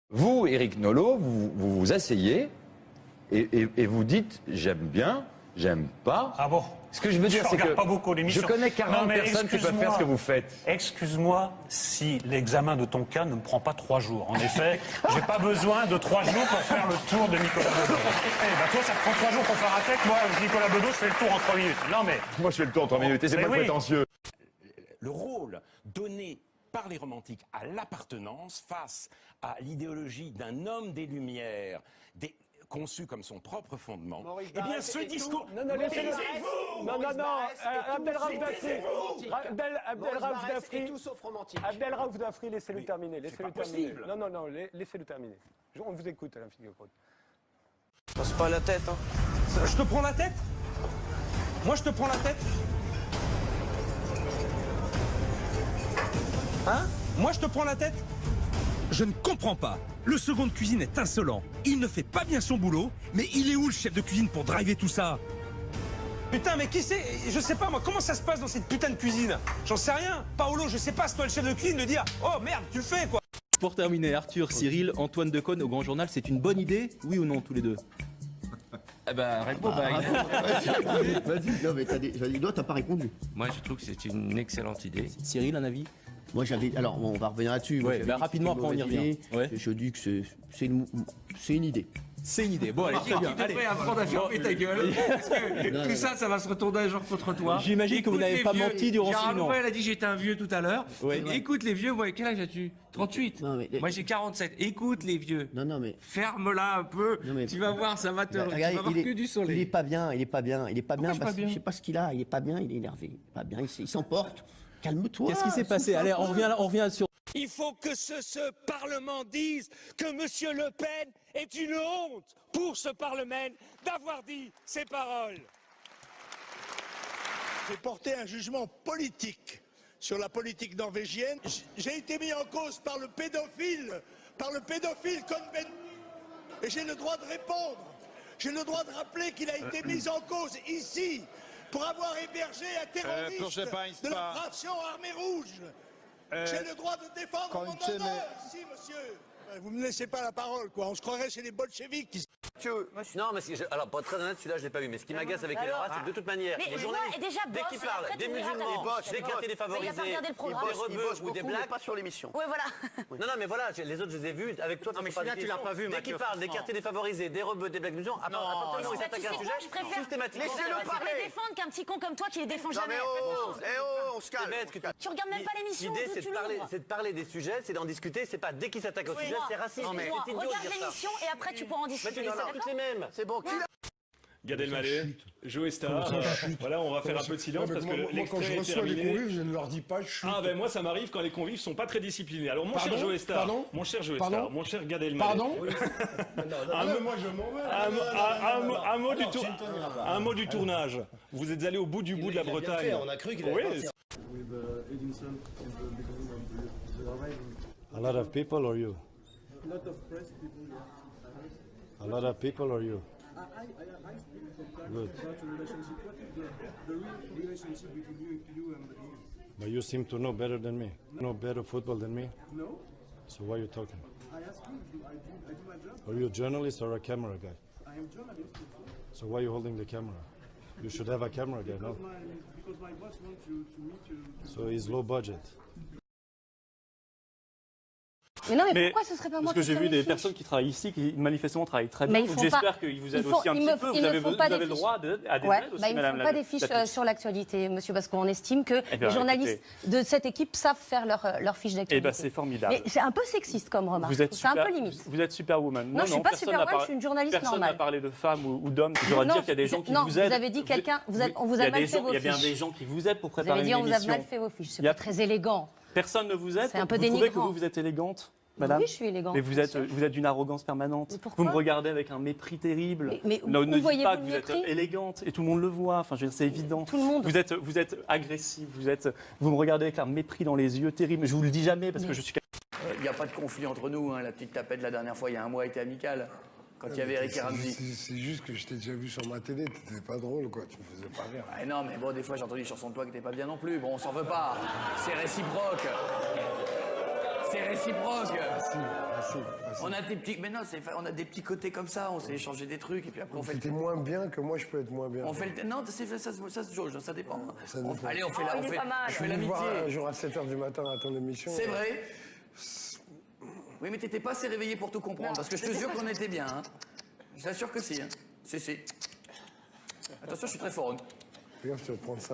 Vous, Éric Nolot, vous vous asseyez et vous dites j'aime bien, j'aime pas. Ah bon? Ce que je veux dire, c'est que pas beaucoup l'émission. je connais 40 personnes qui peuvent faire ce que vous faites. Excuse-moi si l'examen de ton cas ne me prend pas 3 jours. En effet, j'ai pas besoin de 3 jours pour faire le tour de Nicolas Bedos. Eh ben toi, ça te prend 3 jours pour faire un texte. Moi, Nicolas Bedos, je fais le tour en 3 minutes. Non mais... Moi, je fais le tour en 3 minutes et c'est pas prétentieux. Le rôle donné par les romantiques à l'appartenance face à l'idéologie d'un homme des Lumières, conçu comme son propre fondement, Maurice eh bien ce discours... Non, non, laissez-le. Non, non, non, Abdelraouf Dafri, tout sauf romantique. Abdelraouf Dafri, laissez-le terminer. Laissez-le terminer. possible. Non, non, non, laissez-le terminer. On vous écoute, Alain Finkielkraut. Passe pas la tête, hein. Je te prends la tête? Moi, je te prends la tête? Hein? Moi, je te prends la tête? Je ne comprends pas. Le second de cuisine est insolent. Il ne fait pas bien son boulot, mais il est où le chef de cuisine pour driver tout ça? Putain, mais qui c'est? Je sais pas, moi, comment ça se passe dans cette putain de cuisine? J'en sais rien. Paolo, je sais pas, c'est toi le chef de cuisine de dire « Oh, merde, tu le fais, quoi !» Pour terminer, Arthur, Cyril, Antoine Decaune au Grand Journal, c'est une bonne idée? Oui ou non, tous les deux? Eh ben, réponds, Vas-y, non, mais t'as pas répondu. Moi, je trouve que c'est une excellente idée. Cyril, un avis? Moi, j'avais. Alors, on va revenir là-dessus. Ouais, bah, rapidement, après, on y revient. Ouais. Je dis que c'est une idée. C'est une idée. Bon, allez, très bien. Tu devrais apprendre à fermer ta gueule. Parce que tout ça, ça va se retourner un jour contre toi. J'imagine que vous n'avez pas menti durant 6 mois. Elle a dit j'étais un vieux tout à l'heure. Ouais. Écoute les vieux, ouais, quel âge as-tu? 38. Non, mais... Moi j'ai 47. Écoute les vieux. Non, non, mais... Ferme-la un peu. Non, mais... Tu vas voir, ça va te... Bah, tu vas voir que du soleil. Il est pas bien, il est pas bien. Il est pas bien Pourquoi parce que je sais pas ce qu'il a. Il est pas bien, il est énervé. Il est pas bien, il s'emporte. Calme-toi. Qu'est-ce qui s'est passé? Allez, on revient sur... Il faut que ce Parlement dise que M. Le Pen est une honte pour ce Parlement d'avoir dit ces paroles. J'ai porté un jugement politique sur la politique norvégienne. J'ai été mis en cause par le pédophile Cohn-Bendit. Et j'ai le droit de répondre. J'ai le droit de rappeler qu'il a été mis en cause ici pour avoir hébergé un terroriste de la fraction armée rouge. J'ai le droit de défendre mon honneur ici, monsieur. Vous me laissez pas la parole, quoi. On se croirait chez les bolcheviks. Non, mais alors pour être très honnête, celui-là je l'ai pas vu. Mais ce qui m'agace avec les Laura, c'est que de toute manière, les journalistes, dès qu'ils parlent des musulmans, des quartiers défavorisés, des rebeux ou des blacks, pas sur l'émission. Oui, voilà. Non, mais voilà, les autres je les ai vus. Avec toi, non, mais celui-là tu l'as pas vu. Dès qu'ils parlent des quartiers défavorisés, des rebeux, des blacks musulmans, à partir du moment où ils s'attaquent à un sujet, systématiquement. Laissez-le parler. Défendre qu'un petit con comme toi qui les défend jamais. On se calme. Tu regardes même pas l'émission. L'idée c'est de parler des sujets, c'est d'en discuter. C'est pas dès qu'ils s'attaquent au sujet, c'est raciste. Regarde l'émission et après tu pourras en discuter. Toutes les mêmes. C'est bon. Gad Elmaleh, Joe Star. Voilà, on va faire un peu de silence parce que l'extrait est terminé. Les convives, je ne leur dis pas chut. Ah ben moi ça m'arrive quand les convives sont pas très disciplinés. Alors mon cher Joe Star, mon cher Joe Star, mon cher Gad Elmaleh. Pardon? Moi je m'en vais. Un mot du tournage. Vous êtes allé au bout du bout de la Bretagne. On a cru qu'il allait partir. A lot of people or you? A lot of press people. A lot of people or you? I speak sometimes Good. about the relationship. What is the real relationship between you and the game? But you seem to know better than me. Know better football than me? No. So why are you talking? I ask you, I do my job. Are you a journalist or a camera guy? I am journalist. So why are you holding the camera? You should have a camera guy, no? Because my boss wants to meet you. So he's low budget. Mais non, mais pourquoi ce serait pas moi? Parce que j'ai vu des personnes qui travaillent ici, qui manifestement travaillent très bien. Donc j'espère qu'ils vous aident aussi un petit peu. Vous avez le droit à des aides aussi, Ils ne font pas des fiches sur l'actualité, monsieur, parce qu'on estime que les journalistes de cette équipe savent faire leur fiche d'actualité. Eh bien, c'est formidable. Mais c'est un peu sexiste comme remarque. C'est un peu limite. Vous êtes superwoman. Non, je ne suis pas superwoman, je suis une journaliste normale. Personne n'a parlé de femmes ou d'hommes. J'aurais dire qu'il y a des gens qui vous aident. Vous avez dit quelqu'un, on vous a mal fait vos fiches. Il y a bien des gens qui vous aident pour préparer une émission. Vous avez dit on vous a mal fait vos fiches. C'est pas très élégant. Personne ne vous aide. C'est un peu dénigrant. Vous trouvez que vous êtes élégante? Madame, oui, je suis élégante. Mais vous êtes d'une arrogance permanente. Vous me regardez avec un mépris terrible. Mais ne dites pas que vous êtes élégante et tout le monde le voit. Enfin, je veux dire, c'est évident. Tout le monde. Vous êtes agressive. Vous me regardez avec un mépris dans les yeux terrible. Je vous le dis jamais parce que je suis. Il n'y a pas de conflit entre nous. Hein. La petite tapette la dernière fois, il y a un mois, était amicale. Quand il y avait Eric et Ramsey. C'est juste que je t'ai déjà vu sur ma télé, t'étais pas drôle, quoi. Tu me faisais pas rire. Ah, non, mais bon, des fois, j'ai entendu sur son toit que t'es pas bien non plus. Bon, on s'en veut pas. C'est réciproque. C'est C'est réciproque. On a des petits, mais non, on a des petits côtés comme ça. On s'est échangé des trucs et puis après on fait. T'es moins bien que moi, je peux être moins bien. On fait le... Non, ça se jauge, ça dépend. Allez, on fait je fais l'amitié. Un jour à 7h du matin à ton émission. C'est vrai. Oui, mais t'étais pas assez réveillé pour tout comprendre, parce que je te jure qu'on était bien. Hein. Je t'assure que si. Hein. Si. Attention, je suis très fort. Regarde, je vais te prendre ça.